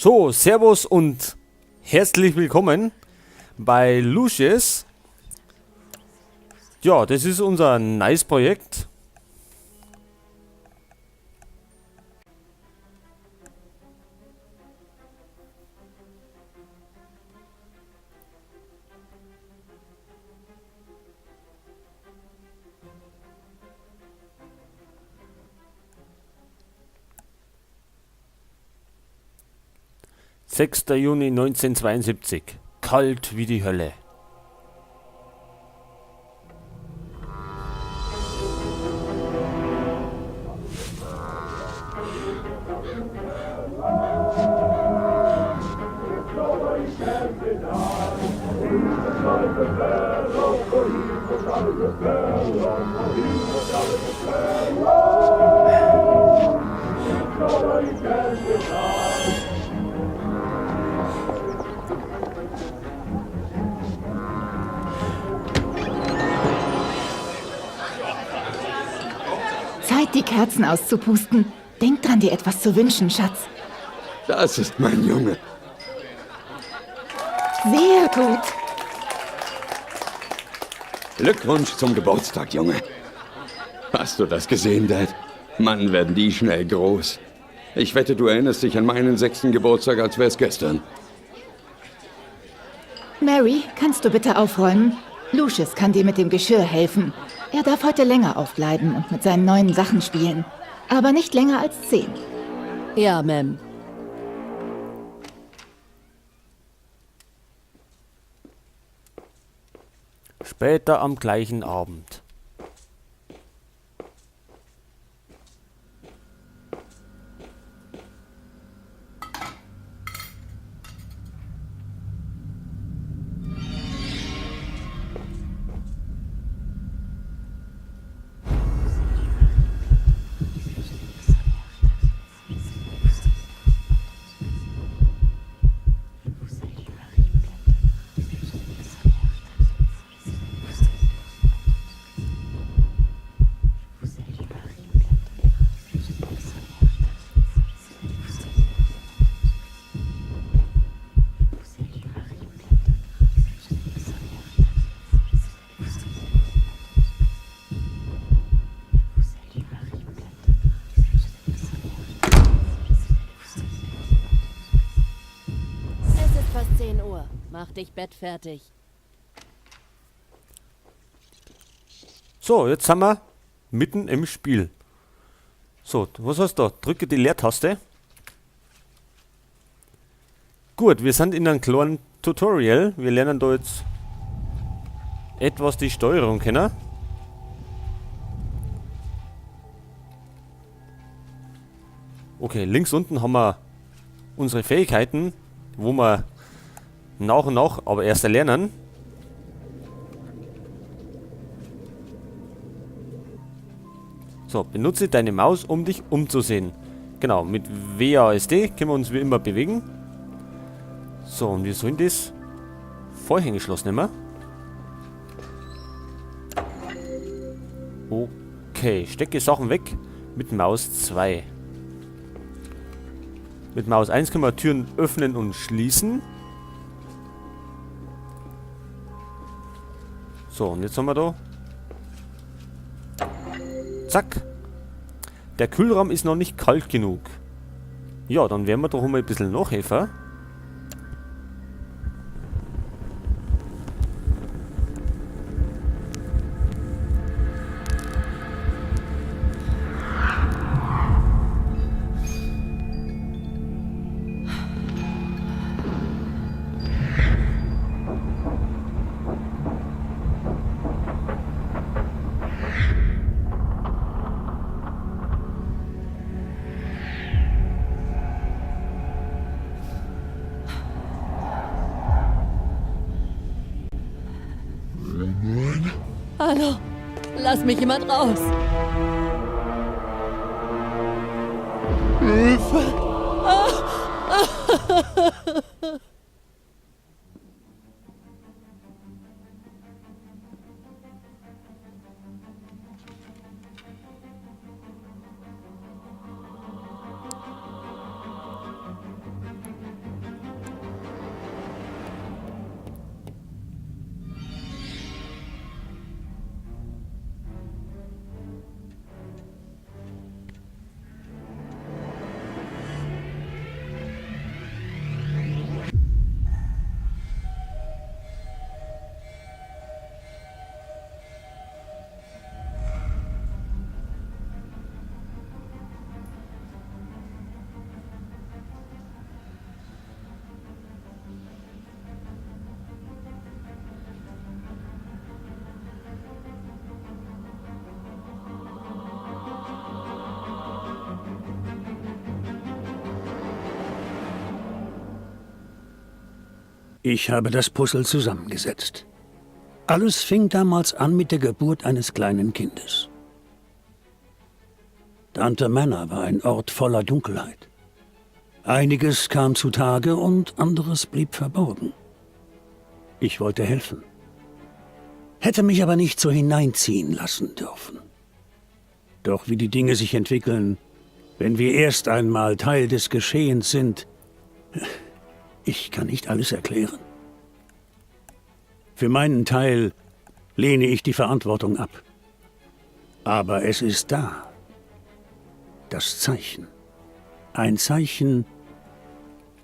So, Servus und herzlich willkommen bei Lucius. Ja, das ist unser neues Projekt. Juni 1972. Kalt wie die Hölle. Zeit, die Kerzen auszupusten. Denk dran, dir etwas zu wünschen, Schatz. Das ist mein Junge. Sehr gut. Glückwunsch zum Geburtstag, Junge. Hast du das gesehen, Dad? Mann, werden die schnell groß. Ich wette, du erinnerst dich an meinen 6. Geburtstag, als wär's gestern. Mary, kannst du bitte aufräumen? Lucius kann dir mit dem Geschirr helfen. Er darf heute länger aufbleiben und mit seinen neuen Sachen spielen. Aber nicht länger als 10. Ja, Ma'am. Später am gleichen Abend. Es ist fast 10 Uhr. Mach dich bettfertig. So, jetzt sind wir mitten im Spiel. So, was hast du da? Drücke die Leertaste. Gut, wir sind in einem kleinen Tutorial. Wir lernen da jetzt etwas die Steuerung kennen. Okay, links unten haben wir unsere Fähigkeiten, wo wir nach und nach aber erst erlernen. So, benutze deine Maus, um dich umzusehen. Genau, mit WASD können wir uns wie immer bewegen. So, und wir sollen das Vorhängeschloss nehmen. Okay, stecke Sachen weg mit Maus 2. Mit Maus 1 können wir Türen öffnen und schließen. So, und jetzt haben wir da. Zack. Der Kühlraum ist noch nicht kalt genug. Ja, dann werden wir doch mal ein bisschen nachhelfen. Hallo, lass mich jemand raus. Hilfe! Ich habe das Puzzle zusammengesetzt. Alles fing damals an mit der Geburt eines kleinen Kindes. Dante Manor war ein Ort voller Dunkelheit. Einiges kam zutage und anderes blieb verborgen. Ich wollte helfen, hätte mich aber nicht so hineinziehen lassen dürfen. Doch wie die Dinge sich entwickeln, wenn wir erst einmal Teil des Geschehens sind, ich kann nicht alles erklären. Für meinen Teil lehne ich die Verantwortung ab. Aber es ist da. Das Zeichen. Ein Zeichen,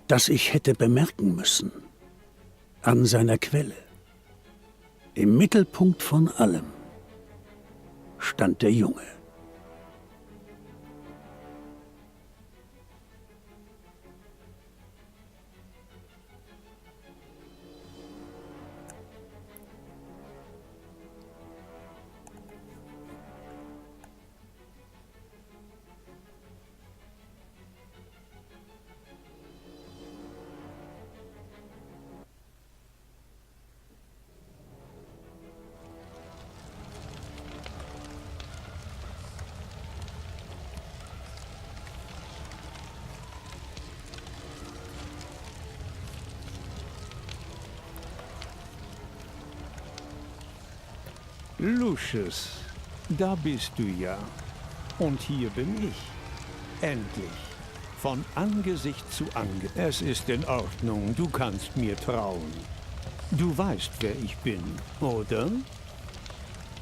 das ich hätte bemerken müssen. An seiner Quelle. Im Mittelpunkt von allem stand der Junge. Lucius, da bist du ja. Und hier bin ich. Endlich. Von Angesicht zu Angesicht. Es ist in Ordnung, du kannst mir trauen. Du weißt, wer ich bin, oder?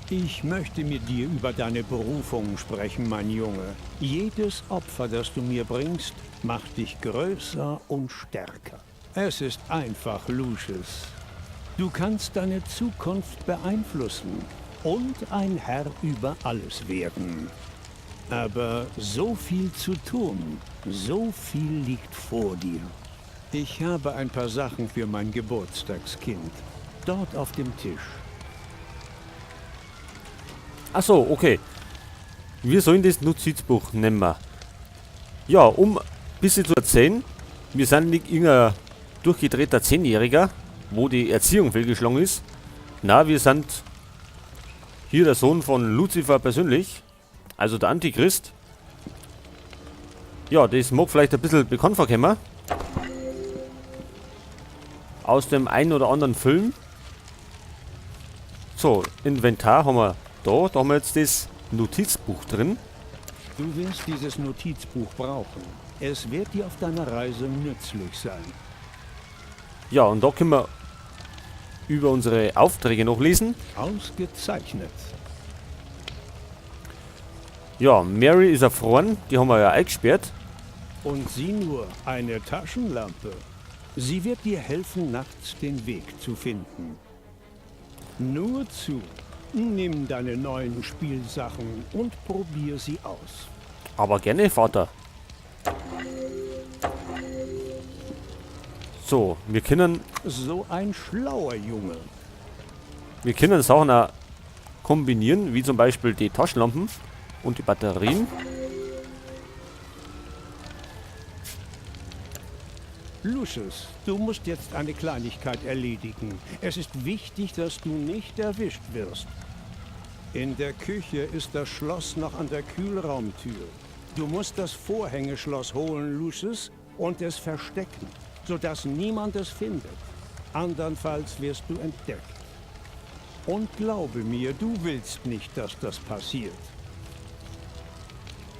Ich möchte mit dir über deine Berufung sprechen, mein Junge. Jedes Opfer, das du mir bringst, macht dich größer und stärker. Es ist einfach, Lucius. Du kannst deine Zukunft beeinflussen und ein Herr über alles werden. Aber so viel zu tun, so viel liegt vor dir. Ich habe ein paar Sachen für mein Geburtstagskind. Dort auf dem Tisch. Ach so, okay. Wir sollen das Notizbuch nehmen. Ja, um ein bisschen zu erzählen, wir sind nicht irgendein durchgedrehter 10-Jähriger, wo die Erziehung fehlgeschlagen ist. Na, wir sind hier der Sohn von Lucifer persönlich, also der Antichrist. Ja, das mag vielleicht ein bisschen bekannt vorkommen. Aus dem einen oder anderen Film. So, Inventar haben wir da. Da haben wir jetzt das Notizbuch drin. Du wirst dieses Notizbuch brauchen. Es wird dir auf deiner Reise nützlich sein. Ja, und da können wir über unsere Aufträge noch lesen. Ausgezeichnet. Ja, Mary ist erfroren. Die haben wir ja eingesperrt. Und sieh nur, eine Taschenlampe. Sie wird dir helfen, nachts den Weg zu finden. Nur zu. Nimm deine neuen Spielsachen und probier sie aus. Aber gerne, Vater. So, wir können So ein schlauer Junge. Sachen auch kombinieren, wie zum Beispiel die Taschenlampen und die Batterien. Lucius, du musst jetzt eine Kleinigkeit erledigen. Es ist wichtig, dass du nicht erwischt wirst. In der Küche ist das Schloss noch an der Kühlraumtür. Du musst das Vorhängeschloss holen, Lucius, und es verstecken, sodass niemand es findet. Andernfalls wirst du entdeckt. Und glaube mir, du willst nicht, dass das passiert.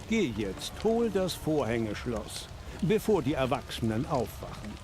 Geh jetzt, hol das Vorhängeschloss, bevor die Erwachsenen aufwachen.